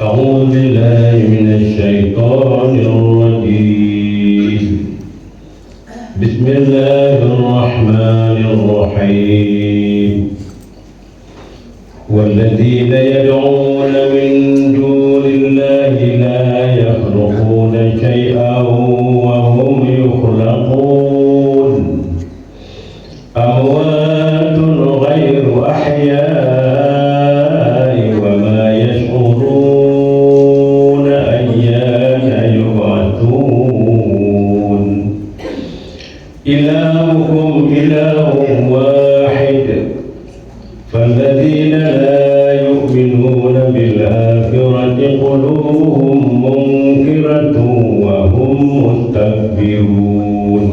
أعوذ بالله من الشيطان الرجيم. بسم الله الرحمن الرحيم. والذين يدعون من دون الله لا يخلقون شيئا وهم يخلقون أموات غير أحياء وما يشعرون أيان يبعثون إلهكم إله واحد فالذين لا يؤمنون بالآخرة قلوبهم منكرة وهم مستكبرون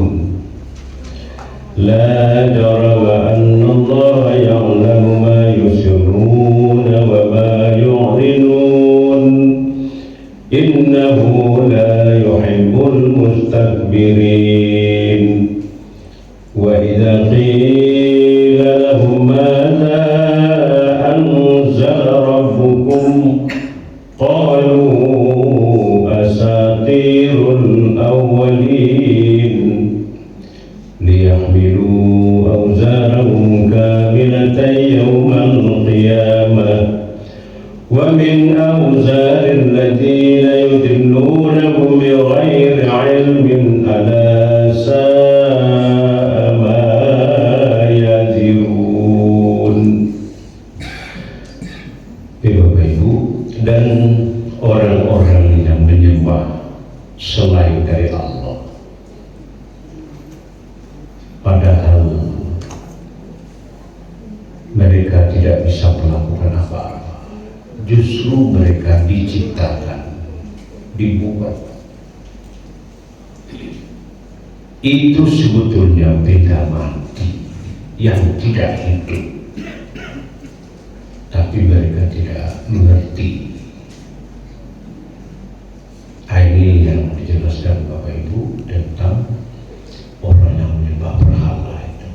لا جرم أن الله يعلم ما يسرون وما يعلنون إنه لا يحب المستكبرين. وإذا قيل لهم ماذا أنزل ربكم قالوا أساطير الأولين ليحملوا أوزارهم كاملة يوم القيامة ومن أوزار الذين يضلونهم بغير علم ألا ساء ما يزرون. Bapak Ibu dan orang-orang yang menyembah selain dari Allah, padahal mereka tidak bisa melakukan apa-apa. Justru mereka diciptakan, dibuat. Itu sebetulnya benda mati yang tidak hidup, tapi mereka tidak mengerti. Ini yang dijelaskan Bapak Ibu tentang orang yang menyembah berhala itu.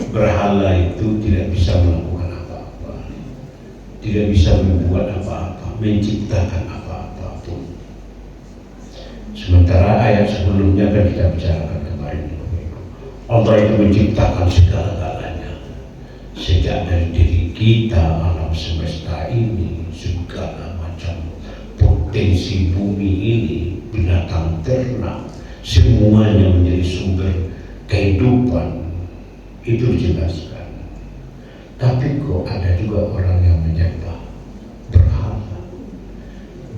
Berhala itu tidak bisa melakukan apa-apa, tidak bisa membuat apa-apa, menciptakan apa-apa pun. Sementara ayat sebelumnya kan kita bicarakan kemarin, Allah itu menciptakan segala-galanya, sejak dari diri kita, alam semesta ini, segala macam potensi bumi ini, binatang ternak, semuanya menjadi sumber kehidupan. Itu dijelaskan. Tapi kok ada juga orang yang menyembah berhala.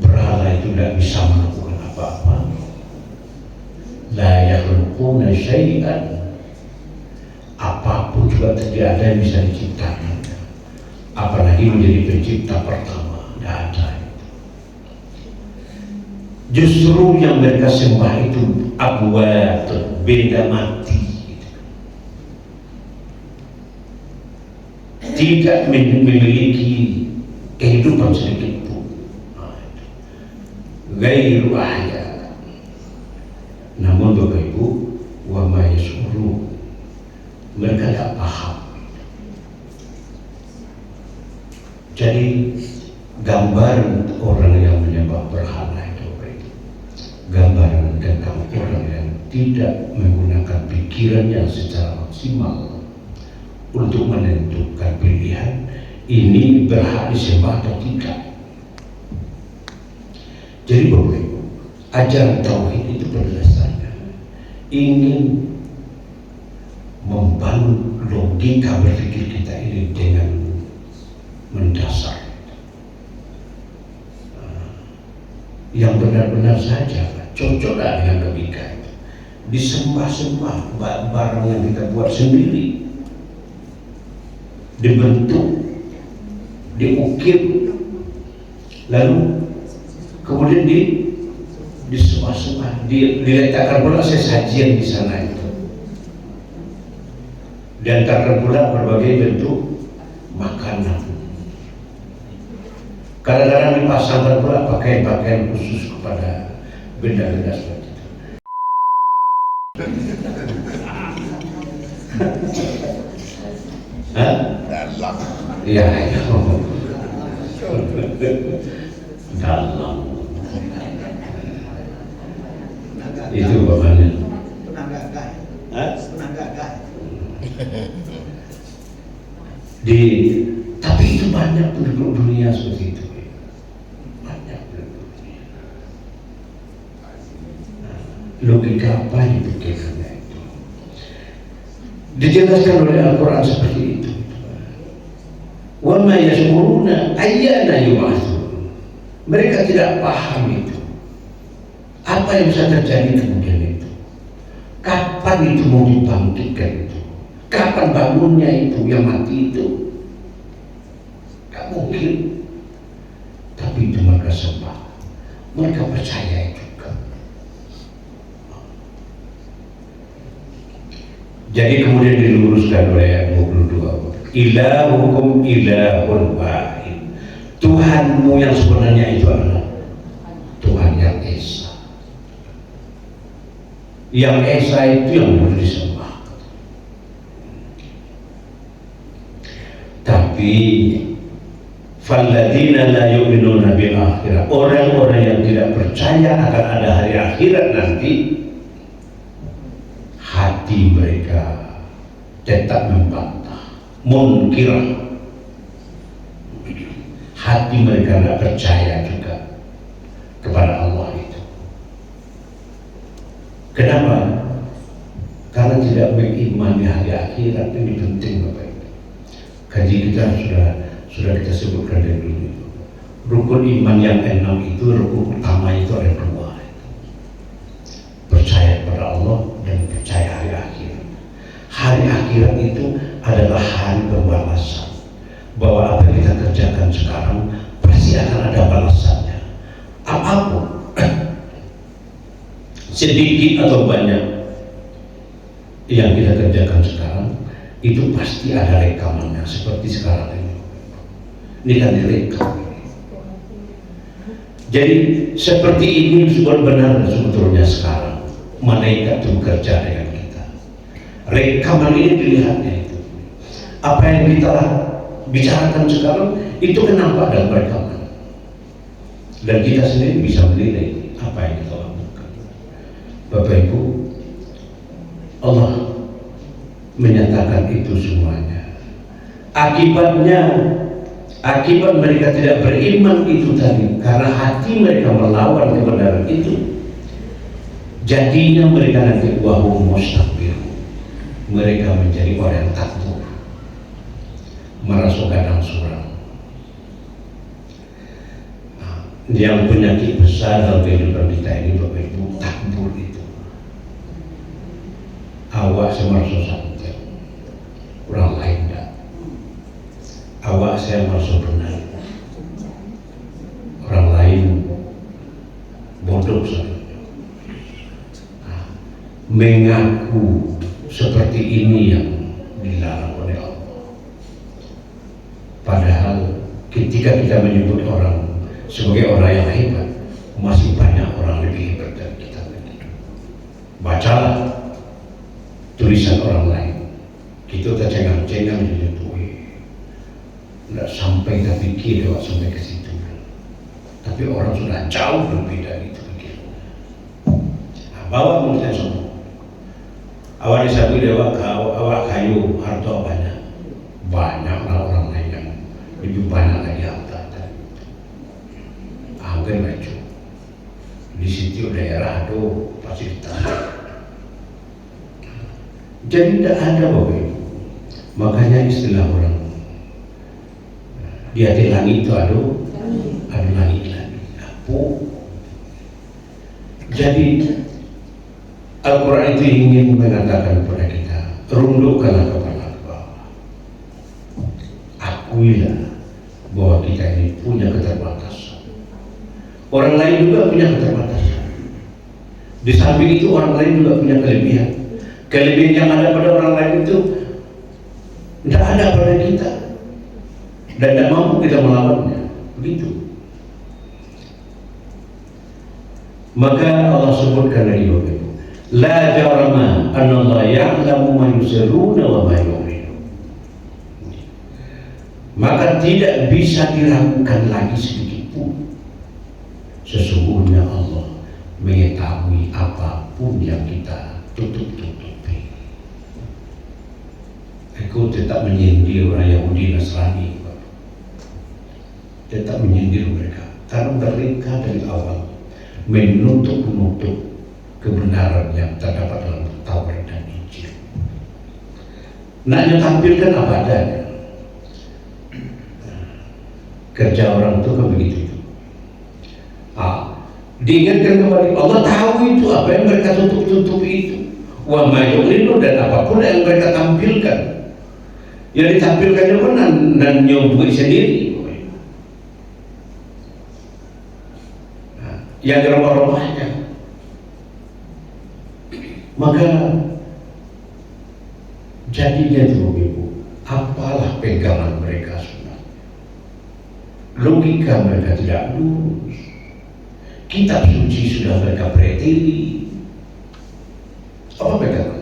Berhala itu tidak bisa melakukan apa-apa. La yakhluquna syai'an. Apapun juga tidak ada yang bisa diciptakan. Apalagi menjadi pencipta pertama, tidak ada. Justru yang mereka sembah itu amwat, benda mati, tidak memiliki kehidupan sedikit pun. Ghairu ahya. Namun Bapak Ibu, wa ma yash'urun, mereka tidak paham. Jadi gambaran orang yang menyembah berhala, gambaran tentang orang yang tidak menggunakan pikirannya secara maksimal untuk menentukan pilihan ini berhak disembah atau tidak. Jadi Bapak Ibu, ajaran tauhid itu pada dasarnya ingin membangun logika berpikir kita ini dengan mendasar, yang benar-benar saja cocoklah dengan logika itu. Disembah-sembah barang yang kita buat sendiri, dibentuk, diukir, lalu kemudian disembah-sembah, diletakkan pula sesajian di sana itu, diantarkan pula berbagai bentuk makanan. Kadang-kadang dipasangkan pula pakaian-pakaian khusus kepada benda-benda seperti itu. Hah? Iya. dalam itu bapaknya. Tapi itu banyak penduduk dunia seperti itu. Banyak penduduk dunia. Logika apa yang dipikirkannya itu? Dijelaskan oleh Al-Quran seperti itu. Wa ma yashuruna ayyana yub'atsun. Mereka tidak paham itu. Apa yang bisa terjadi kemudian itu? Kapan itu mau dibangkitkan itu? Kapan bangunnya itu yang mati itu? Gak mungkin. Tapi itu mereka sembah. Mereka percaya juga. Jadi kemudian diluruskan oleh ayat 22. Ilahukum ilahun wahid. Tuhanmu yang sebenarnya itu adalah Tuhan yang Esa. Yang Esa itu yang boleh disembah. Tapi falladzina la yu'minuna bil akhirah, orang-orang yang tidak percaya akan ada hari akhirat nanti, hati mereka tetap membantah, munkirah. Hati mereka tidak percaya juga kepada Allah itu. Kenapa? Karena tidak mengimani hari akhirat. Ini penting Bapak Ibu. Kaji kita sudah kita sebutkan dari dulu. Rukun iman yang 6 itu, rukun utama itu ada 2. Percaya kepada Allah dan percaya hari akhirat. Hari akhirat itu adalah hari pembalasan. Bahwa apa yang kita kerjakan sekarang pasti akan ada balasannya. Apapun, sedikit atau banyak yang kita kerjakan sekarang, itu pasti ada rekamannya. Seperti sekarang ini kan direkam. Jadi seperti ini benar sebetulnya sekarang malaikat itu bekerja dengan kita. Rekaman ini dilihatnya itu. Apa yang kita bicarakan sekarang itu nampak dalam rekaman. Dan kita sendiri bisa menilai apa yang kita lakukan. Bapak Ibu, Allah menyatakan itu semuanya. Akibat mereka tidak beriman itu tadi, karena hati mereka melawan kebenaran itu. Jadinya mereka nanti wahum mustakbir. Mereka menjadi orang yang takbur, merasa gadang suram. Yang penyakit besar dalam kehidupan kita ini Bapak Ibu, takbur itu. Awak saya merasa santai, orang lain enggak. Awak saya merasa benar, orang lain bodoh saja. Mengaku seperti ini yang dilarang oleh Allah. Padahal ketika kita menyebut orang sebagai orang yang hebat, masih banyak orang lebih hebat dari kita. Bacalah tulisan orang lain. Kita tercengang-cengang menyebut, tidak sampai kita pikir lewat sampai ke situ. Tapi orang sudah jauh berbeda itu pikirnya. Bawa menurut semua. Awak disabi dewa awak kayu harta banyak. Banyaklah orang lain yang lebih banyak lagi harta. Hampir maju. Di situ daerah itu fasilitas. Jadi tidak ada Bapak Ibu. Makanya istilah orang di hati langit itu ada langit lagi. Jadi Al-Quran itu ingin mengatakan kepada kita, rundukkanlah kepala ke bawah. Akuilah bahwa kita ini punya keterbatasan. Orang lain juga punya keterbatasan. Di samping itu orang lain juga punya kelebihan. Kelebihan yang ada pada orang lain itu tidak ada pada kita, dan tidak mampu kita melawannya. Begitu. Maka Allah sebutkan lagi Bapak Ibu, la jarama anna Allah ya'lamu ma yusirruna wa ma yu'linun. maka tidak bisa diragukan lagi sedikit pun. Sesungguhnya Allah mengetahui apapun yang kita tutup-tutupi. Aku tetap menyindir orang Yahudi Nasrani, tetap menyindir mereka karena mereka dari awal menutup-nutup kebenaran yang terdapat dalam Taurat dan Injil. Nak tampilkan apa adanya. Kerja orang itu kan begitu. Diingatkan kembali, Allah tahu itu apa yang mereka tutup-tutupi itu. Wa ma yu'linu, dan apapun yang mereka tampilkan. Yang ditampilkannya pun dan nyoboi sendiri. Yang diromah-romahnya. Maka jadinya itu Ibu, apalah pegangan mereka sudah. Logika mereka tidak lurus. Kitab suci sudah mereka preteli. Apa pegangan?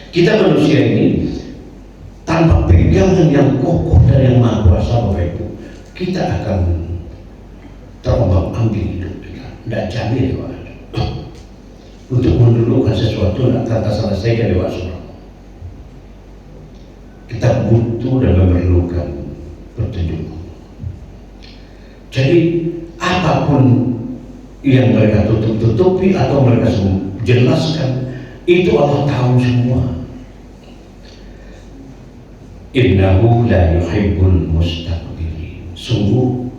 Kita manusia ini tanpa pegangan yang kokoh dan yang maha kuasa Bapak Ibu, kita akan terombang-ambing hidup kita. Tidak jamin ya Pak. Untuk mendulukan sesuatu tidak kata selesaikan di waktu. Kita butuh dan memerlukan petunjuk. Jadi apapun yang mereka tutup-tutupi atau mereka jelaskan, itu Allah tahu semua. Innahu la yuhibbul mustakbirin. Sungguh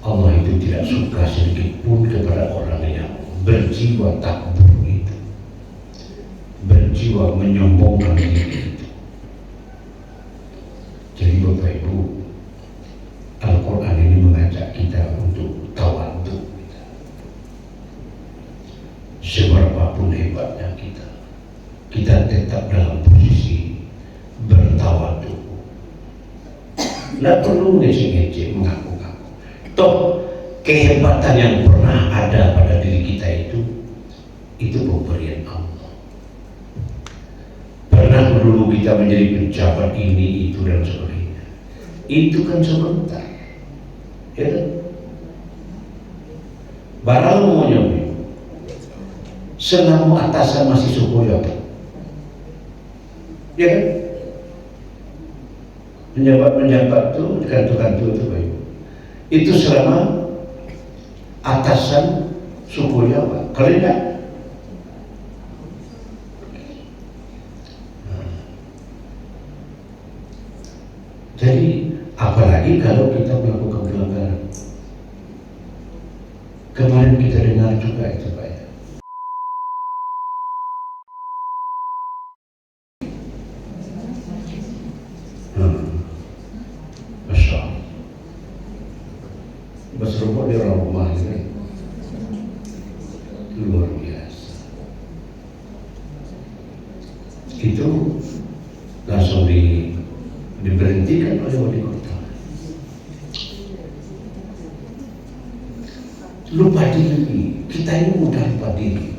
Allah itu tidak suka sedikit pun kepada orang yang berjiwa takbur itu, berjiwa menyombongkan diri itu. Jadi Bapak Ibu, Al-Quran ini mengajak kita untuk tawadhu. Seberapapun hebatnya kita tetap dalam posisi bertawadhu. Tidak perlu ngecek-ngecek, mengaku-ngaku. Toh kehebatan yang pernah ada pada diri kita itu pemberian Allah. Pernah dulu kita menjadi pejabat ini, itu dan sebagainya. Itu kan sebentar. Ya kan? Barang maunya selama atasan masih supaya apa? Ya kan? Menjabat itu, kantor-kantor itu baik. Itu selama atasan supaya apa? Kalau tidak, jadi apalagi kalau kita melakukan pelanggaran. Kemarin kita dengar juga itu Pak ya. Masya Allah. Berseruput di rumah ini luar biasa. Itu langsung diberhentikan oleh wali kota. Lupa diri, kita ini mudah lupa diri.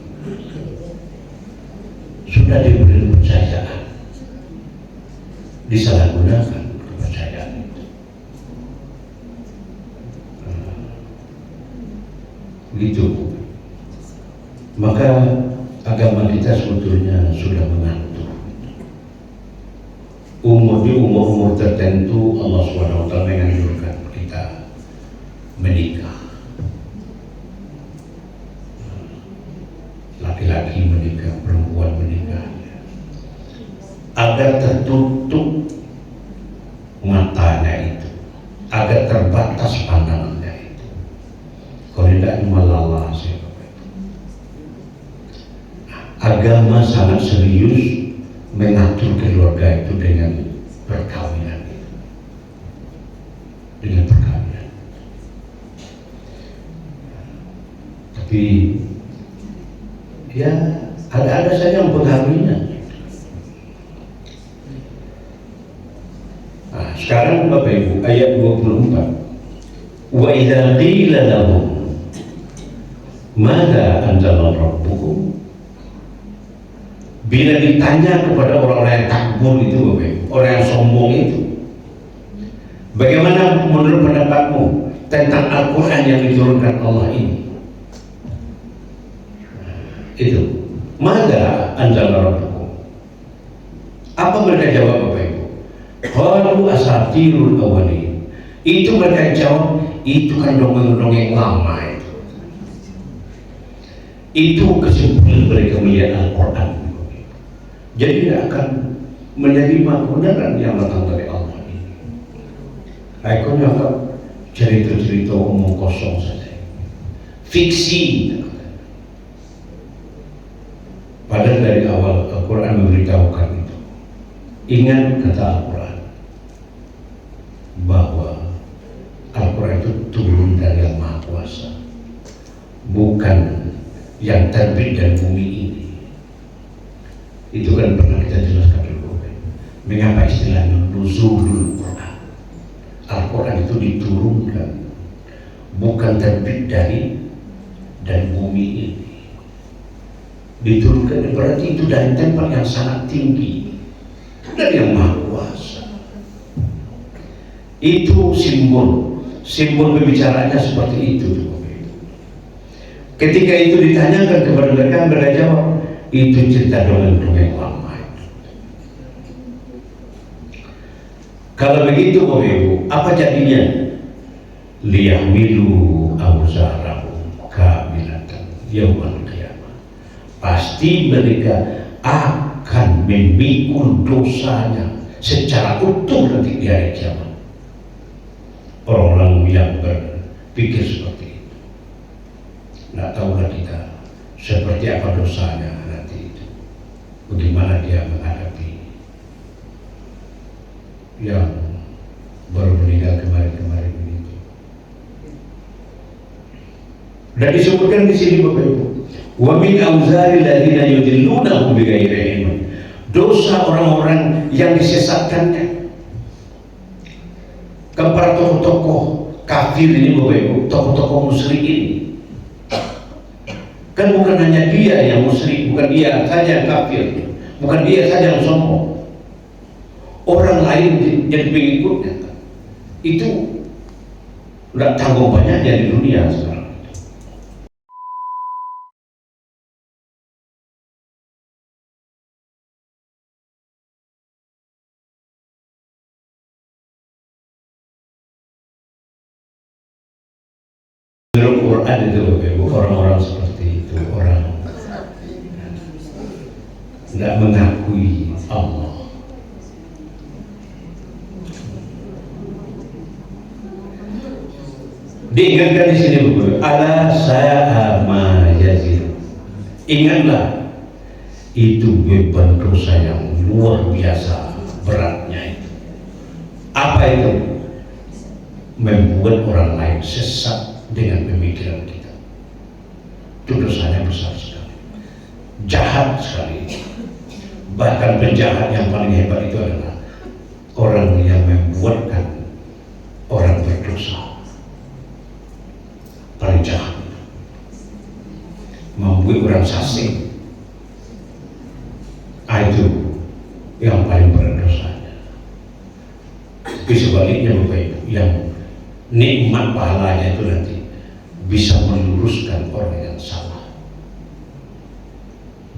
Sudah diberi kepercayaan, disalahgunakan kepercayaan itu. Begitu. Maka agama kita sebetulnya sudah mengatur. Di umur tertentu Allah SWT menganjurkan kita menikah. Laki-laki menikah, perempuan menikah, agar tertutup matanya itu, agar terbatas pandangannya itu. Kalau tidak melalas ya Bapak Ibu. Agama sangat serius mengatur keluarga itu dengan perkawinan itu, dengan perkawinan. Tapi ya ada saja yang pengaruhnya. Nah, sekarang Bapak Ibu, ayat 24. Wa idza qila lahum madza anzala rabbukum, bila ditanya kepada orang-orang yang takbur itu Bapak Ibu, orang yang sombong itu, Bagaimana menurut pendapatmu tentang Al-Quran yang diturunkan Allah ini? Itu. Mada anzala rabbukum. Apa mereka jawab Bapak Ibu? Qalu asatirul awwalin. Itu mereka jawab, itu kan dongeng-dongeng lama itu. Itu kesimpulan mereka melihat Al-Quran. Jadi tidak akan menerima kebenaran yang datang dari Allah ini. Aku nyangka cerita-cerita omong kosong saja, fiksi. Padahal dari awal Al-Quran memberitahukan itu. Ingat kata Al-Quran bahwa Al-Quran itu turun dari Yang Maha Kuasa, bukan yang terbit dari bumi ini. Itu kan pernah kita jelaskan dulu. Mengapa istilahnya nuzulul Quran? Al-Quran itu diturunkan, bukan terbit dari bumi ini. Diturunkan berarti itu dari tempat yang sangat tinggi, dari Yang Maha Kuasa. Itu simbol berbicaranya seperti itu. Ketika itu ditanyakan kepada mereka, mereka jawab, itu cerita dongeng-dongeng lama. Kalau begitu Bapak Ibu, apa jadinya? Liyahmilu awzarahum kamilatan yaumal qiyamah. Pasti mereka akan memikul dosanya secara utuh nanti di hari kiamat. Orang yang berpikir seperti itu, nggak tahulah kita seperti apa dosanya nanti itu, bagaimana dia menghadapi yang baru meninggal kemarin-kemarin itu. Dan disebutkan di sini Bapak Ibu, wa min auzari alladziina yudillunahum bighairi ilm. Dosa orang-orang yang disesatkannya. Kepada tokoh-tokoh kafir ini Bapak Ibu, tokoh-tokoh musyrik ini. Kan bukan hanya dia yang musyrik, bukan dia saja yang kafir, bukan dia saja yang sombong. Orang lain jadi pengikutnya. Itu tidak tanggung banyaknya di dunia sekarang. Menurut Quran itu Bapak Ibu, orang-orang seperti itu, orang tidak mengakui Allah. Diingatkan di sini Bapak Ibu, ala sa'a ma yazir. Ingatlah, itu beban dosa yang luar biasa beratnya itu. Apa itu? Membuat orang lain sesat dengan pemikiran kita. Itu dosanya besar sekali, jahat sekali. Bahkan penjahat yang paling hebat itu adalah orang yang membuatkan orang berdosa. Paling jahat, membuat orang sasing. Itu yang paling berat dosanya. Tapi sebaliknya Bapak Ibu, yang nikmat pahalanya itu nanti bisa meluruskan orang yang salah,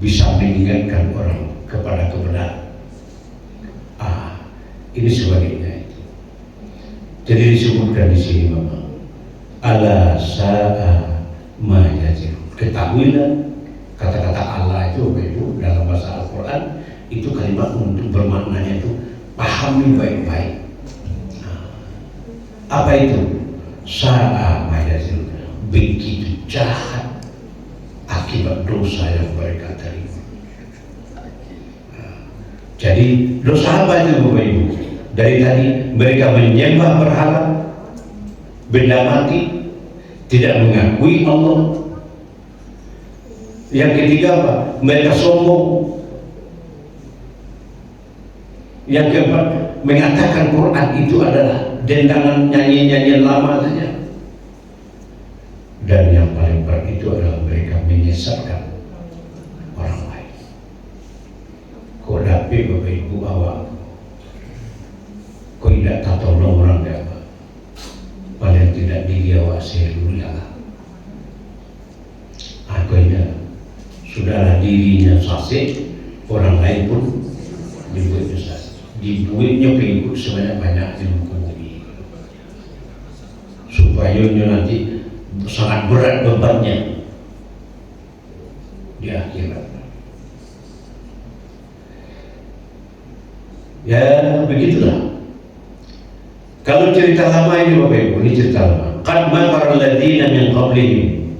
bisa mengingatkan orang kepada kebenaran. Ini sebaliknya itu. Jadi disebutkan di sini Bapak, ala sa'a ma yazir. Ketahuilah, kata-kata Allah itu Bapak Ibu dalam bahasa Al-Quran itu kalimat untuk bermaknanya itu pahami baik-baik. Apa itu? Sa'a ma yazir, begitu jahat akibat dosa yang mereka terima. Jadi dosa apa itu Bapak Ibu? Dari tadi mereka menyembah berhala, benda mati, tidak mengakui Allah. Yang ketiga apa? Mereka sombong. Yang keempat, mengatakan Quran itu adalah dendangan nyanyian-nyanyian lama saja. Dan yang paling berat itu adalah mereka menyesatkan orang lain. Kau dapat Bapak Ibu awak, kau tidak tak tolong orang dia. menguasai dunia. Akhirnya sudahlah dirinya fasik, orang lain pun dibuat dosa. Dibuatnya pengikut sebanyak-banyak ilmu bumi supaya nanti sangat berat bebannya di akhirat. Ya begitulah. Kalau cerita lama ini Bapak Ibu, ini cerita lama. Qad makara alladziina min qablihim.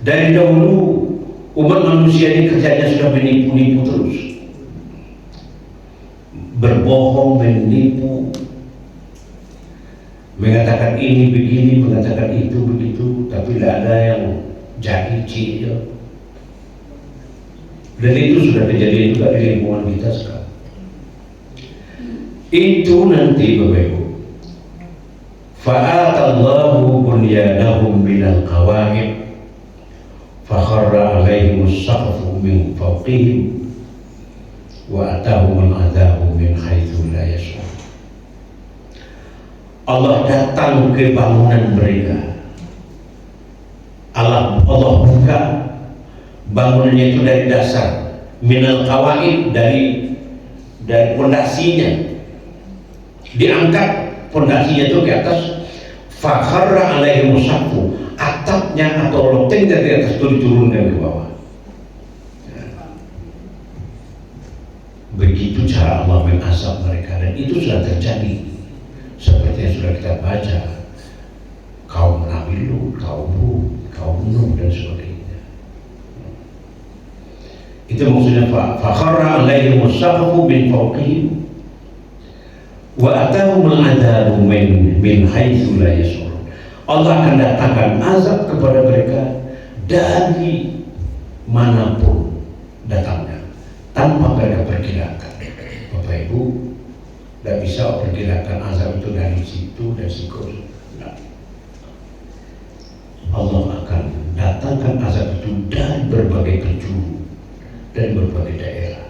Dari dahulu umat manusia ini kerjanya sudah menipu-nipu terus, berbohong, menipu, mengatakan ini begini, mengatakan itu begitu, tapi tidak ada yang jadi ciri. Dan itu sudah kejadian juga di lingkungan kita sekarang. Itu nanti Bapak Ibu, fa'atallahu bunyanahum minal qawa'id fakharra alaihimus saqfu min fawqihim wa atahumul adzabu min haitsu la yash'urun. Allah datang ke bangunan mereka. Allah buka bangunannya itu dari dasar, minal qawaid, dari pondasinya, diangkat pondasinya itu ke atas. Fakharra alaihimus saqfu, atapnya atau lotengnya di atas itu diturunkan ke bawah. Begitu cara Allah mengazab mereka, dan itu sudah terjadi seperti yang sudah kita baca, kaum Nabi Lut, kaum Hud, kaum Nuh dan sebagainya. Itu maksudnya fakharra alaihimus saqfu min fawqihim wa atahumul adzabu min haitsu la yash'urun. Allah akan datangkan azab kepada mereka dari manapun datangnya, tanpa mereka perkirakan. Bapak Ibu, tidak bisa perkirakan azab itu dari situ dan situ. Nah, Allah akan datangkan azab itu dari berbagai penjuru, dari berbagai daerah.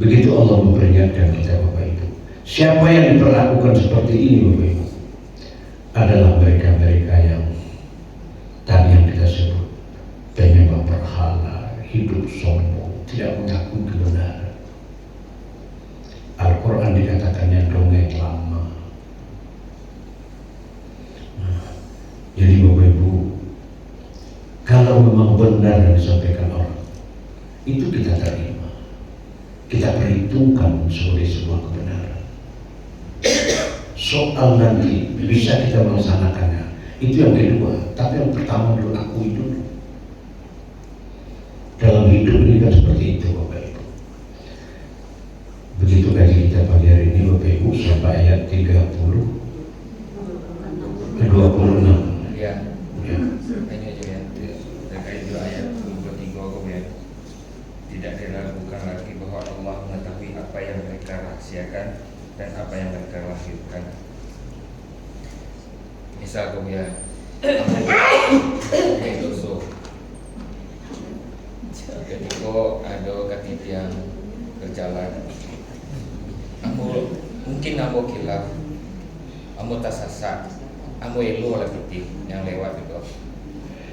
Begitu Allah memperingatkan kita Bapak Ibu. Siapa yang diperlakukan seperti ini Bapak Ibu adalah mereka-mereka yang tadi yang kita sebut penyembah berhala, hidup sombong, tidak mengaku kebenaran. Al-Quran dikatakannya dongeng lama. Jadi Bapak Ibu, kalau memang benar yang disampaikan orang, itu kita terima, kita perhitungkan sebagai sebuah kebenaran. Soal nanti bisa kita melaksanakannya, itu yang kedua. Tapi yang pertama dulu, akui dulu. Dalam hidup ini kan seperti itu Bapak Ibu. Begitu kaji kita pagi hari ini Bapak Ibu, sampai ayat 30 ke 26. Ya. Ini aja ya. Terkait juga ayat 23 kemudian. Tidak diragukan lagi bahwa Allah mengetahui apa yang mereka rahasiakan dan apa yang mereka lahirkan. Misal kemudian dosa ketika ada katib yang berjalan, mungkin ambo kilaf, ambo tersesat, ambo elo lah titik yang lewat itu.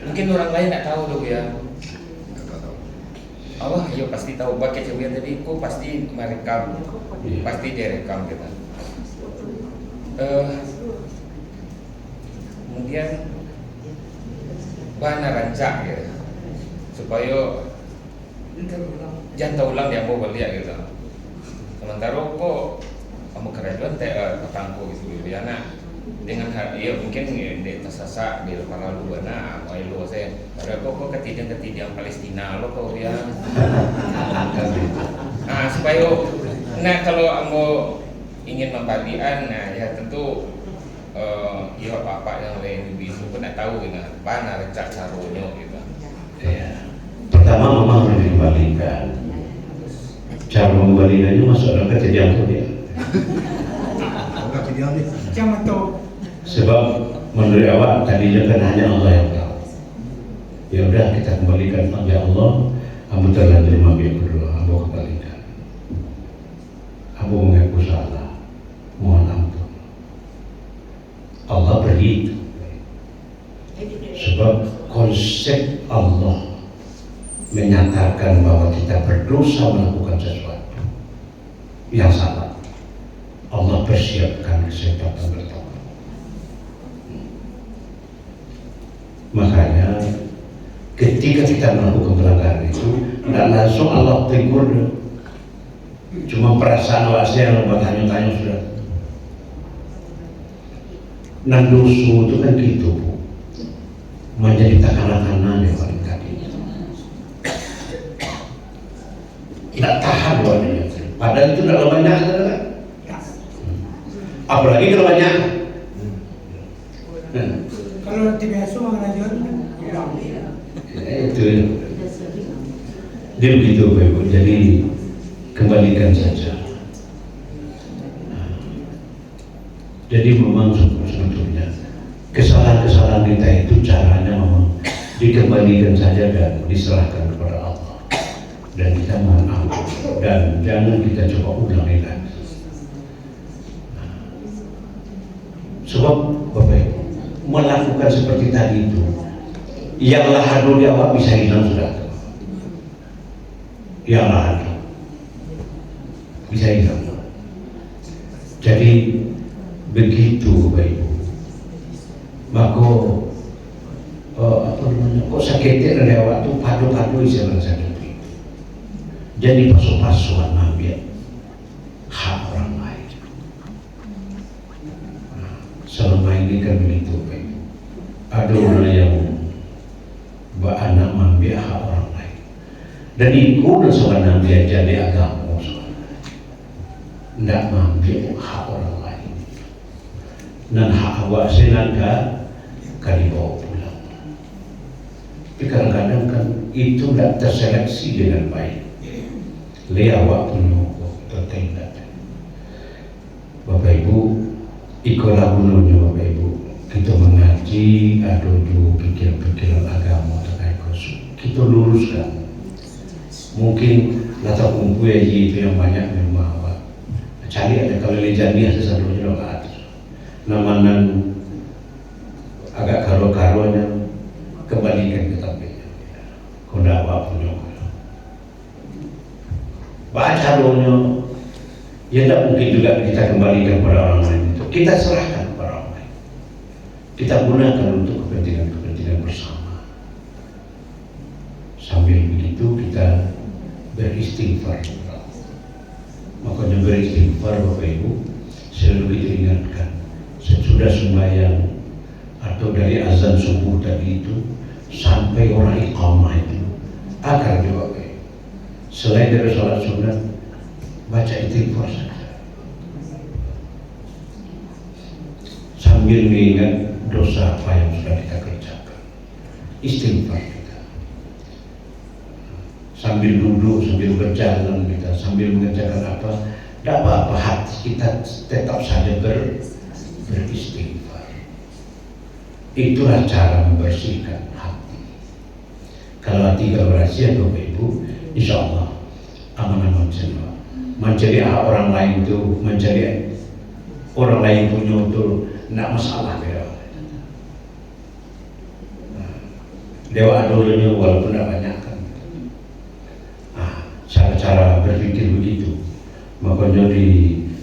Mungkin orang lain tak tahu tuh ya. Allah ya pasti tahu. Pakai cewian tadi, ku pasti merekam, pasti direkam kita. Kemudian bana rancak ya, supaya jangan ulang yang mau beliak gitu. Sementara kok kamu kerajuan petangku gitu ya nak. Dengan ya mungkin di tersesat di kepala lu bana apa lu saya ada kok ketidian Palestina lo kok ya. Nah supaya kalau kamu ingin membalikan, nah ya tentu ya apa yang lain itu pun tak tahu dengan mana rencana caranya gitu. Ya. Pertama memang harus dikembalikan. Cara mengembalikannya masuk dalam kejadian dia. Sebab menurut awak tadinya kan hanya Allah yang tahu. Ya udah kita kembalikan ya Allah, Ambo terlanjur mampir berdoa, Ambo kembalikan. Ambo mengaku salah, mohon ampun. Allah begitu. Sebab konsep Allah menyatakan bahwa kita berdosa melakukan sesuatu yang salah, Allah persiapkan kesempatan bertobat. Makanya ketika kita melakukan pelanggaran itu, tidak langsung Allah tegur, cuma perasaan awasnya yang bertanya-tanya sudah. Nang dosa itu kan gitu, Bu, menjadi kanak-kanak ya paling tadi. Tidak tahan doanya, padahal itu tidak banyak kan? Apalagi kalau banyak. Kalau TBSU mengajar Itu dia begitu Bapak Ibu. Jadi kembalikan saja. Jadi memang sebetulnya kesalahan-kesalahan kita itu caranya memang dikembalikan saja dan diserahkan kepada Allah, dan kita mohon ampun dan jangan kita coba ulangi lagi. Sebab Bapak Ibu melakukan seperti tadi itu, yang lahadu di awal bisa hilang sudah. Yang lahadu bisa hilang. Jadi begitu Bapak Ibu. Maka kok sakitnya dari waktu padu-padu istilahnya sakit itu. Jadi pasu-pasuan ambil hak orang lain. Selama ini kan begitu Bapak Ibu. Ada orang yang anak mengambil hak orang lain, dan ikut sebenarnya dia jadi agama tidak mengambil hak orang lain, dan hak awak senada kan dibawa pulang. Tapi kadang-kadang kan itu tidak terseleksi dengan baik. Lihat awak punya tertindak. Bapak Ibu, ikolah gunanya Bapak Ibu. Kita mengaji, ada dua pikiran-pikiran agama terkait Rasul. Kita luruskan. Mungkin latar kumpu itu yang banyak memang apa. Cari ada kalau lejani sesuatunya loh atas. Namanan agak karo-karonya kembalikan ke tampilnya. Kau dah apa punya. Baca doanya, ya tidak mungkin juga kita kembalikan pada orang lain itu. Kita serahkan. Kita gunakan untuk kepentingan bersama. Sambil begitu kita beristighfar. Makanya beristighfar Bapak Ibu selalu kita ingatkan. Sesudah sembahyang atau dari azan subuh tadi itu sampai orang iqamah itu agar juga Bapak Ibu. Selain dari sholat sunat, baca istighfar saja. Sambil mengingat dosa apa yang sudah kita kerjakan, istighfar kita. Sambil duduk, sambil berjalan kita, sambil mengerjakan apa, tidak apa-apa, hati kita tetap saja beristighfar. Itulah cara membersihkan hati. Kalau hati kalau rahasia Bapak Ibu, insya Allah aman-aman semua. Mencari hak orang lain itu, mencari orang lain punya itu tidak masalah ya. Dewa adolnya walaupun tidak banyak kan. Cara-cara berpikir begitu. Makanya di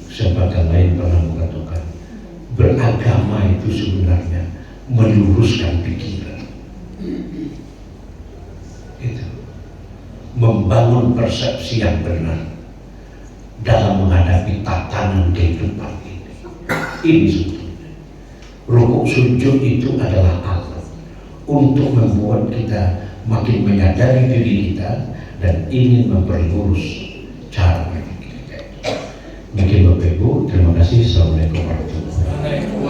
kesempatan lain pernah mengatakan beragama itu sebenarnya meluruskan pikiran. Itu membangun persepsi yang benar dalam menghadapi tatanan kehidupan ini. Ini sebetulnya rukuk sujud itu adalah alat untuk membuat kita makin menyadari diri kita dan ingin memperlurus cara berpikir kita. Mungkin Bapak Ibu, terima kasih. Assalamualaikum warahmatullahi wabarakatuh.